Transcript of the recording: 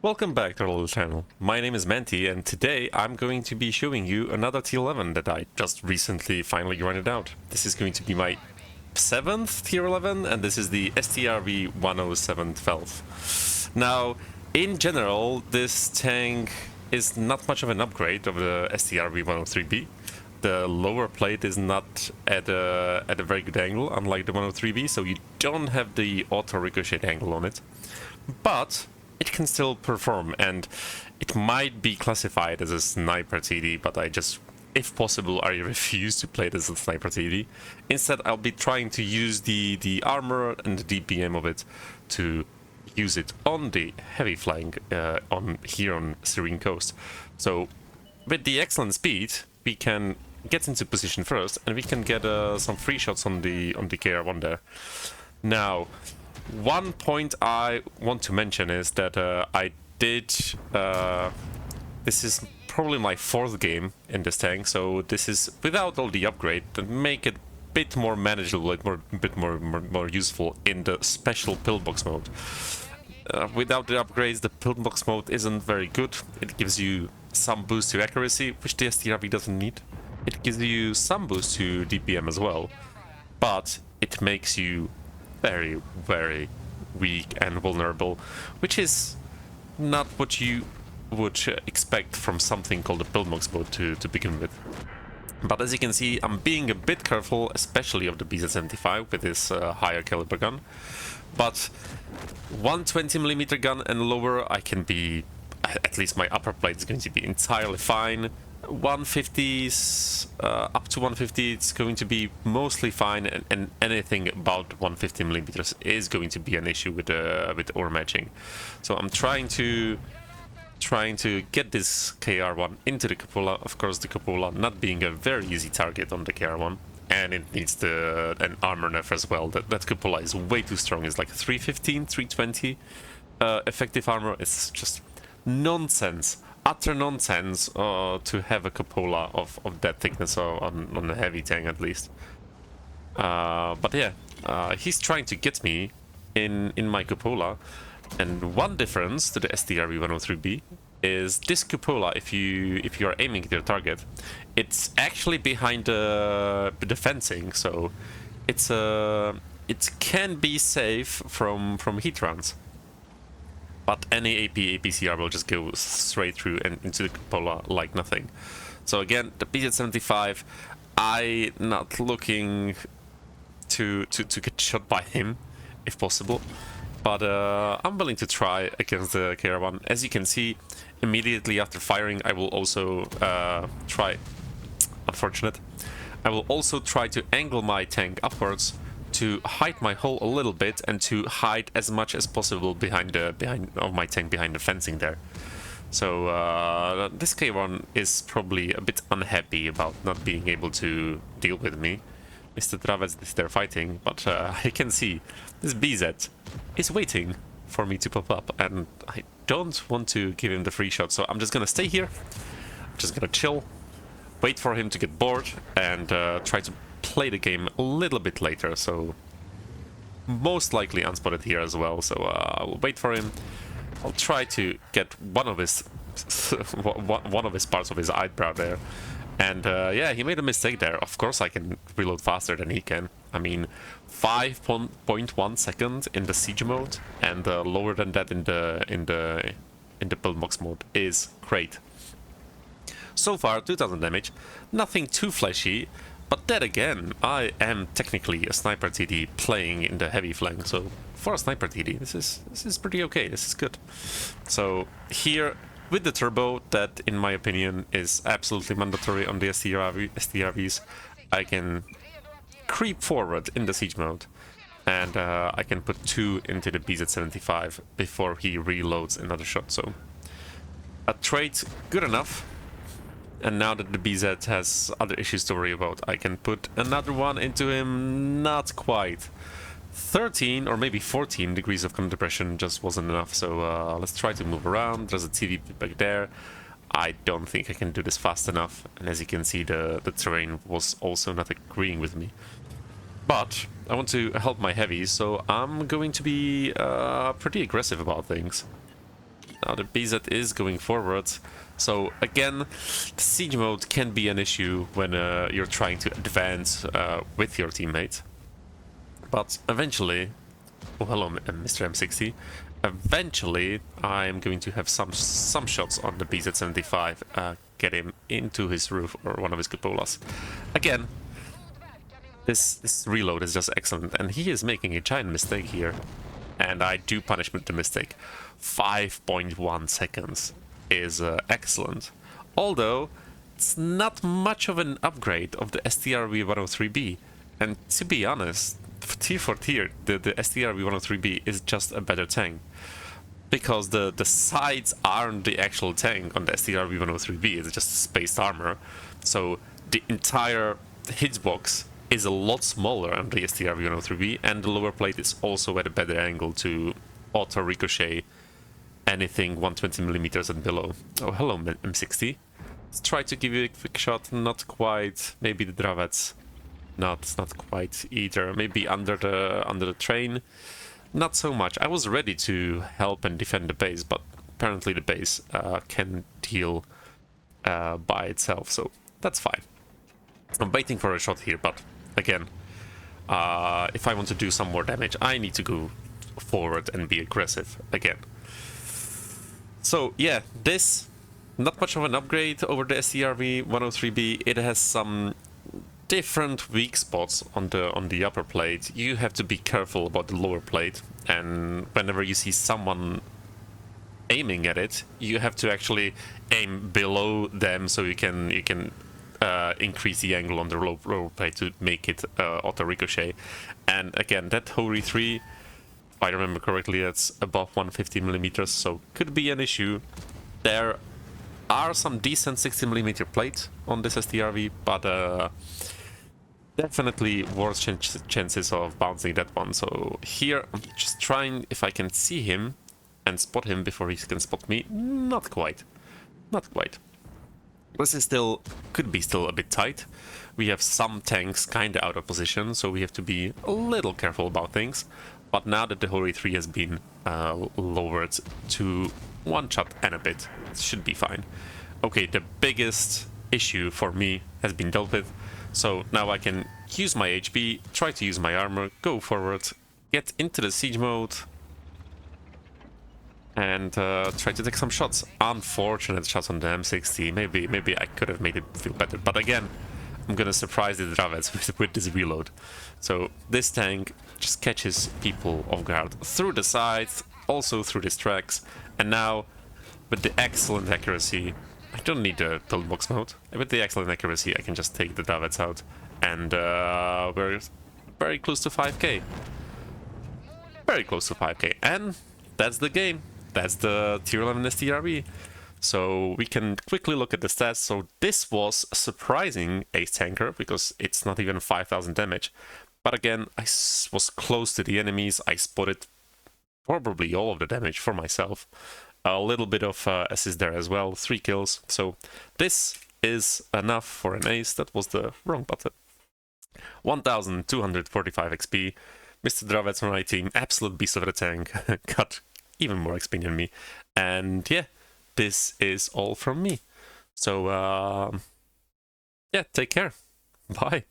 Welcome back to our little channel. My name is Manti, and today I'm going to be showing you another T11 that I just recently finally grinded out. This is going to be my 7th Tier 11, and this is the Strv 107 valve. Now, in general, this tank is not much of an upgrade of the Strv 103B. The lower plate is not at a very good angle, unlike the 103B, so you don't have the auto ricochet angle on it. But it can still perform, and it might be classified as a sniper TD, but if possible, I refuse to play it as a sniper TD. Instead, I'll be trying to use the armor and the DPM of it to use it on the heavy flank here on Serene Coast. So, with the excellent speed, we can get into position first, and we can get some free shots on the KR1 there. Now, one point I want to mention is that this is probably my 4th game in this tank, so this is without all the upgrade that make it a bit more manageable, a bit more useful in the special pillbox mode. Without the upgrades, the pillbox mode isn't very good. It gives you some boost to accuracy, which the STRV doesn't need. It gives you some boost to DPM as well, but it makes you very, very weak and vulnerable, which is not what you would expect from something called a pillbox mode to begin with. But as you can see, I'm being a bit careful, especially of the BZ-75 with this higher caliber gun. But 120mm gun and lower, I can be, at least my upper plate is going to be entirely fine. 150s, up to 150, it's going to be mostly fine, and anything about 150mm is going to be an issue with ore matching. So I'm trying to get this KR1 into the cupola. Of course, the cupola not being a very easy target on the KR1, and it needs an armor nerf as well. That cupola is way too strong. It's like 315, 320 effective armor. It's just nonsense. Utter nonsense to have a cupola of that thickness on a heavy tank at least. But yeah, he's trying to get me in my cupola, and one difference to the STRV 103B is this cupola. If you are aiming at your target, it's actually behind the fencing, so it can be safe from heat runs. But any APCR will just go straight through and into the cupola like nothing. So again, the BZ-75, I'm not looking to get shot by him, if possible. But I'm willing to try against the KR1. As you can see, immediately after firing, I will also try... Unfortunate. I will also try to angle my tank upwards to hide my hull a little bit and to hide as much as possible behind my tank behind the fencing there. So this K1 is probably a bit unhappy about not being able to deal with me. Mr. Travis is there fighting, but I can see this BZ is waiting for me to pop up, and I don't want to give him the free shot, so I'm just gonna stay here. I'm just gonna chill, wait for him to get bored, and try to play the game a little bit later. So most likely unspotted here as well, so I'll wait for him. I'll try to get one of his parts of his eyebrow there, and yeah, he made a mistake there. Of course I can reload faster than he can. I mean, 5.1 seconds in the siege mode, and lower than that in the pillbox mode is great. So far 2000 damage, nothing too flashy. But then again, I am technically a sniper TD playing in the heavy flank, so for a sniper TD, this is pretty okay. This is good. So here with the turbo, that in my opinion is absolutely mandatory on the STRVs, I can creep forward in the siege mode, and I can put 2 into the BZ-75 before he reloads another shot. So a trait good enough. And now that the BZ has other issues to worry about, I can put another one into him. Not quite. 13 or maybe 14 degrees of compression just wasn't enough. So let's try to move around. There's a TV back there. I don't think I can do this fast enough. And as you can see, the terrain was also not agreeing with me. But I want to help my heavies, so I'm going to be pretty aggressive about things. Now the BZ is going forward. So again, the siege mode can be an issue when you're trying to advance with your teammate. But eventually, oh hello Mr. M60, eventually I'm going to have some shots on the BZ-75, get him into his roof or one of his cupolas. Again, this reload is just excellent, and he is making a giant mistake here. And I do punish the mistake. 5.1 seconds is excellent. Although, it's not much of an upgrade of the Strv-103B. And to be honest, tier for tier, the Strv-103B is just a better tank. Because the sides aren't the actual tank on the Strv-103B, it's just spaced armor. So the entire hitbox is a lot smaller on the Strv-103B, and the lower plate is also at a better angle to auto-ricochet anything 120mm and below. Oh, hello M60. Let's try to give you a quick shot, not quite. Maybe the Dravets, not quite either. Maybe under the train, not so much. I was ready to help and defend the base, but apparently the base can deal by itself, so that's fine. I'm waiting for a shot here, but again, if I want to do some more damage, I need to go forward and be aggressive again. So yeah, this, not much of an upgrade over the Strv-103B. It has some different weak spots on the upper plate. You have to be careful about the lower plate, and whenever you see someone aiming at it, you have to actually aim below them so you can increase the angle on the lower plate to make it auto ricochet. And again, that Hori 3, if I remember correctly, that's above 150mm, so could be an issue. There are some decent 60mm plates on this STRV, but definitely worse chances of bouncing that one. So here I'm just trying if I can see him and spot him before he can spot me. Not quite. This is could be still a bit tight. We have some tanks kinda out of position, so we have to be a little careful about things. But now that the Hori 3 has been lowered to one shot and a bit, it should be fine. Okay, the biggest issue for me has been dealt with. So now I can use my HP, try to use my armor, go forward, get into the siege mode, and try to take some shots. Unfortunate shots on the M60. Maybe I could have made it feel better. But again, I'm gonna surprise the Dravets with this reload. So this tank just catches people off guard through the sides, also through these tracks, and now with the excellent accuracy, I don't need the toolbox mode. With the excellent accuracy, I can just take the Dravets out, and we're very close to 5k. Very close to 5k, and that's the game. That's the tier 11 STRV. So we can quickly look at the stats. So this was a surprising ace tanker because it's not even 5,000 damage. But again, I was close to the enemies. I spotted probably all of the damage for myself. A little bit of assist there as well, 3 kills. So this is enough for an ace. That was the wrong button. 1,245 XP. Mr. Dravets from my team, absolute beast of a tank, got even more XP than me. And yeah, this is all from me. So yeah, take care. Bye.